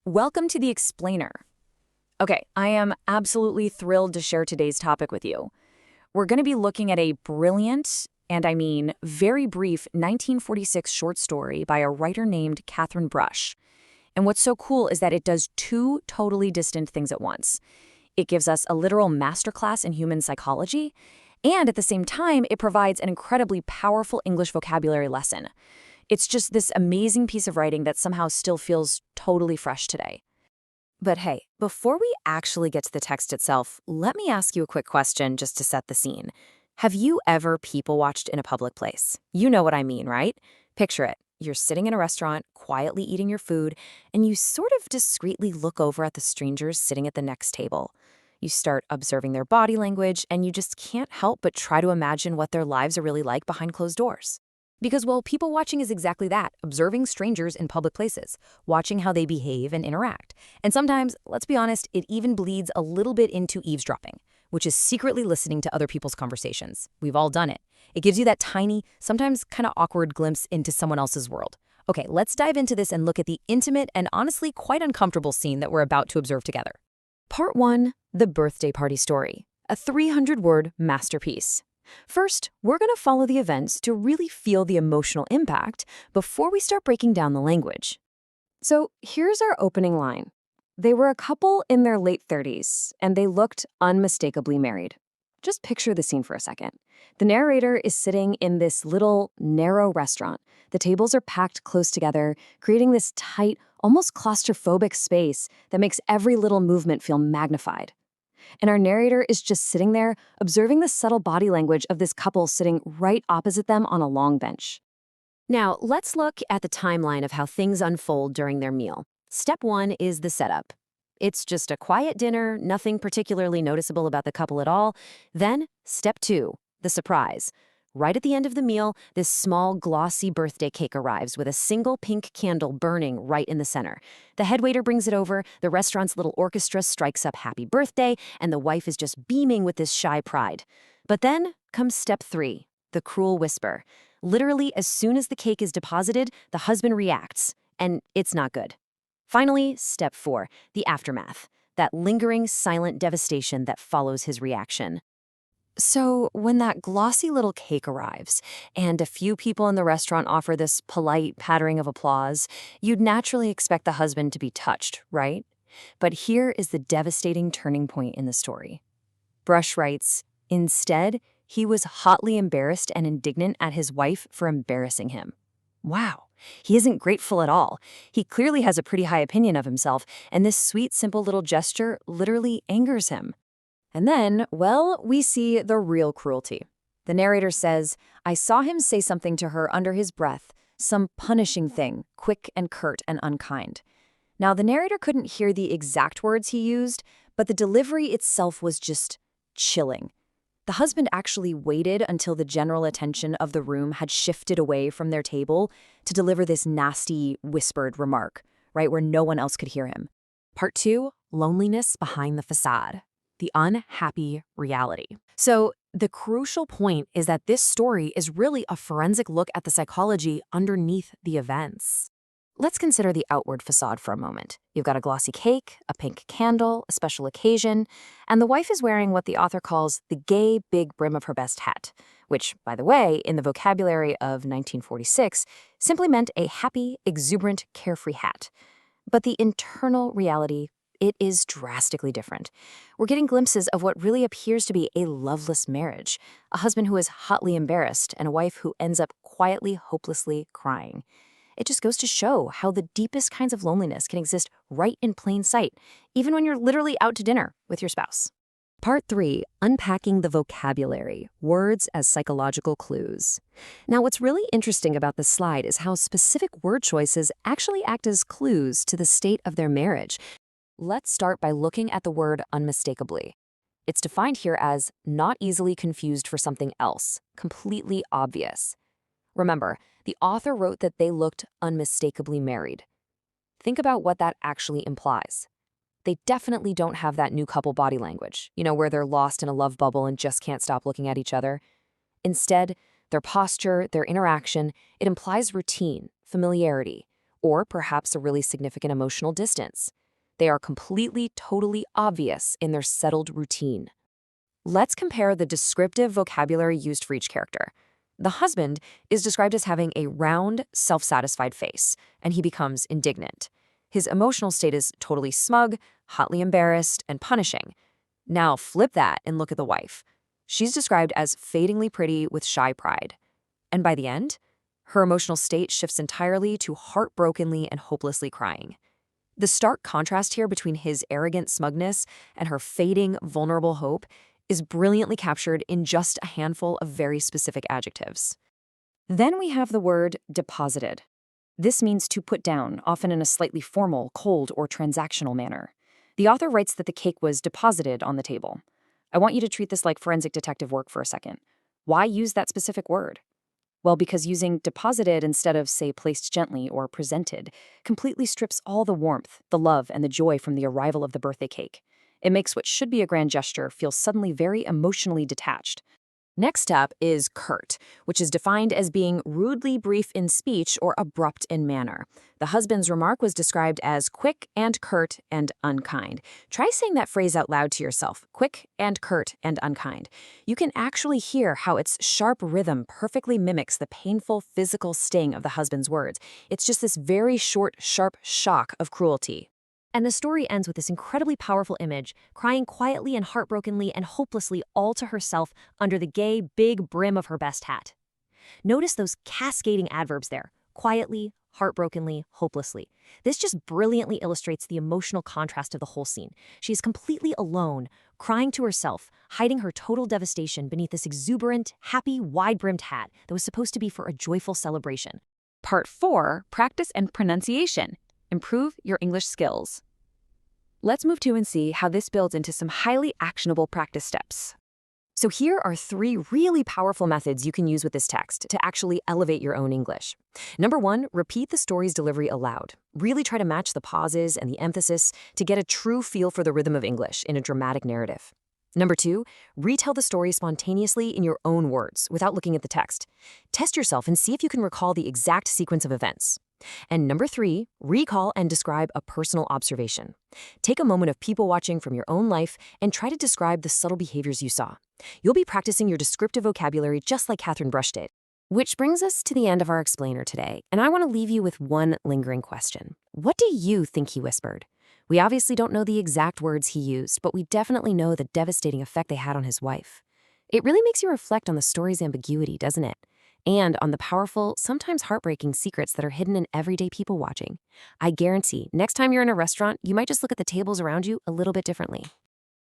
Welcome to the Explainer. Okay, I am absolutely thrilled to share today's topic with you. We're going to be looking at a brilliant, and I mean very brief, 1946 short story by a writer named Katherine Brush. And what's so cool is that it does two totally distinct things at once. It gives us a literal masterclass in human psychology, and at the same time, it provides an incredibly powerful English vocabulary lesson. It's just this amazing piece of writing that somehow still feels totally fresh today. But hey, before we actually get to the text itself, let me ask you a quick question just to set the scene. Have you ever people-watched in a public place? You know what I mean, right? Picture it. You're sitting in a restaurant, quietly eating your food, and you sort of discreetly look over at the strangers sitting at the next table. You start observing their body language, and you just can't help but try to imagine what their lives are really like behind closed doors. Because, well, people watching is exactly that, observing strangers in public places, watching how they behave and interact. And sometimes, let's be honest, it even bleeds a little bit into eavesdropping, which is secretly listening to other people's conversations. We've all done it. It gives you that tiny, sometimes kind of awkward glimpse into someone else's world. Okay, let's dive into this and look at the intimate and honestly quite uncomfortable scene that we're about to observe together. Part 1, The Birthday Party Story, a 300-word masterpiece. First, we're going to follow the events to really feel the emotional impact before we start breaking down the language. So here's our opening line. They were a couple in their late 30s, and they looked unmistakably married. Just picture the scene for a second. The narrator is sitting in this little, narrow restaurant. The tables are packed close together, creating this tight, almost claustrophobic space that makes every little movement feel magnified. And our narrator is just sitting there, observing the subtle body language of this couple sitting right opposite them on a long bench. Now, let's look at the timeline of how things unfold during their meal. Step 1 is the setup. It's just a quiet dinner, nothing particularly noticeable about the couple at all. Then, step 2, the surprise. Right at the end of the meal, this small, glossy birthday cake arrives with a single pink candle burning right in the center. The head waiter brings it over, the restaurant's little orchestra strikes up happy birthday, and the wife is just beaming with this shy pride. But then comes step 3, the cruel whisper. Literally, as soon as the cake is deposited, the husband reacts, and it's not good. Finally, step 4, the aftermath, that lingering, silent devastation that follows his reaction. So when that glossy little cake arrives, and a few people in the restaurant offer this polite pattering of applause, you'd naturally expect the husband to be touched, right? But here is the devastating turning point in the story. Brush writes, instead, he was hotly embarrassed and indignant at his wife for embarrassing him. Wow, he isn't grateful at all. He clearly has a pretty high opinion of himself, and this sweet, simple little gesture literally angers him. And then, well, we see the real cruelty. The narrator says, I saw him say something to her under his breath, some punishing thing, quick and curt and unkind. Now, the narrator couldn't hear the exact words he used, but the delivery itself was just chilling. The husband actually waited until the general attention of the room had shifted away from their table to deliver this nasty, whispered remark, right where no one else could hear him. Part 2, loneliness behind the facade. The unhappy reality. So the crucial point is that this story is really a forensic look at the psychology underneath the events. Let's consider the outward facade for a moment. You've got a glossy cake, a pink candle, a special occasion, and the wife is wearing what the author calls the gay big brim of her best hat, which, by the way, in the vocabulary of 1946, simply meant a happy, exuberant, carefree hat. But the internal reality, it is drastically different. We're getting glimpses of what really appears to be a loveless marriage, a husband who is hotly embarrassed and a wife who ends up quietly, hopelessly crying. It just goes to show how the deepest kinds of loneliness can exist right in plain sight, even when you're literally out to dinner with your spouse. Part 3, unpacking the vocabulary, words as psychological clues. Now, what's really interesting about this slide is how specific word choices actually act as clues to the state of their marriage. Let's start by looking at the word unmistakably. It's defined here as not easily confused for something else, completely obvious. Remember, the author wrote that they looked unmistakably married. Think about what that actually implies. They definitely don't have that new couple body language, where they're lost in a love bubble and just can't stop looking at each other. Instead, their posture, their interaction, it implies routine, familiarity, or perhaps a really significant emotional distance. They are completely, totally obvious in their settled routine. Let's compare the descriptive vocabulary used for each character. The husband is described as having a round, self-satisfied face, and he becomes indignant. His emotional state is totally smug, hotly embarrassed, and punishing. Now flip that and look at the wife. She's described as fadingly pretty with shy pride. And by the end, her emotional state shifts entirely to heartbrokenly and hopelessly crying. The stark contrast here between his arrogant smugness and her fading, vulnerable hope is brilliantly captured in just a handful of very specific adjectives. Then we have the word deposited. This means to put down, often in a slightly formal, cold, or transactional manner. The author writes that the cake was deposited on the table. I want you to treat this like forensic detective work for a second. Why use that specific word? Well, because using deposited instead of, say, placed gently or presented completely strips all the warmth, the love, and the joy from the arrival of the birthday cake. It makes what should be a grand gesture feel suddenly very emotionally detached. Next up is curt, which is defined as being rudely brief in speech or abrupt in manner. The husband's remark was described as quick and curt and unkind. Try saying that phrase out loud to yourself, quick and curt and unkind. You can actually hear how its sharp rhythm perfectly mimics the painful physical sting of the husband's words. It's just this very short, sharp shock of cruelty. And the story ends with this incredibly powerful image, crying quietly and heartbrokenly and hopelessly all to herself under the gay, big brim of her best hat. Notice those cascading adverbs there, quietly, heartbrokenly, hopelessly. This just brilliantly illustrates the emotional contrast of the whole scene. She is completely alone, crying to herself, hiding her total devastation beneath this exuberant, happy, wide-brimmed hat that was supposed to be for a joyful celebration. Part 4, Practice and Pronunciation. Improve your English skills. Let's move to and see how this builds into some highly actionable practice steps. So here are 3 really powerful methods you can use with this text to actually elevate your own English. Number 1, repeat the story's delivery aloud. Really try to match the pauses and the emphasis to get a true feel for the rhythm of English in a dramatic narrative. Number 2, retell the story spontaneously in your own words without looking at the text. Test yourself and see if you can recall the exact sequence of events. And number 3, recall and describe a personal observation. Take a moment of people watching from your own life and try to describe the subtle behaviors you saw. You'll be practicing your descriptive vocabulary just like Katherine Brush did. Which brings us to the end of our explainer today, and I want to leave you with one lingering question. What do you think he whispered? We obviously don't know the exact words he used, but we definitely know the devastating effect they had on his wife. It really makes you reflect on the story's ambiguity, doesn't it? And on the powerful, sometimes heartbreaking secrets that are hidden in everyday people watching. I guarantee, next time you're in a restaurant, you might just look at the tables around you a little bit differently.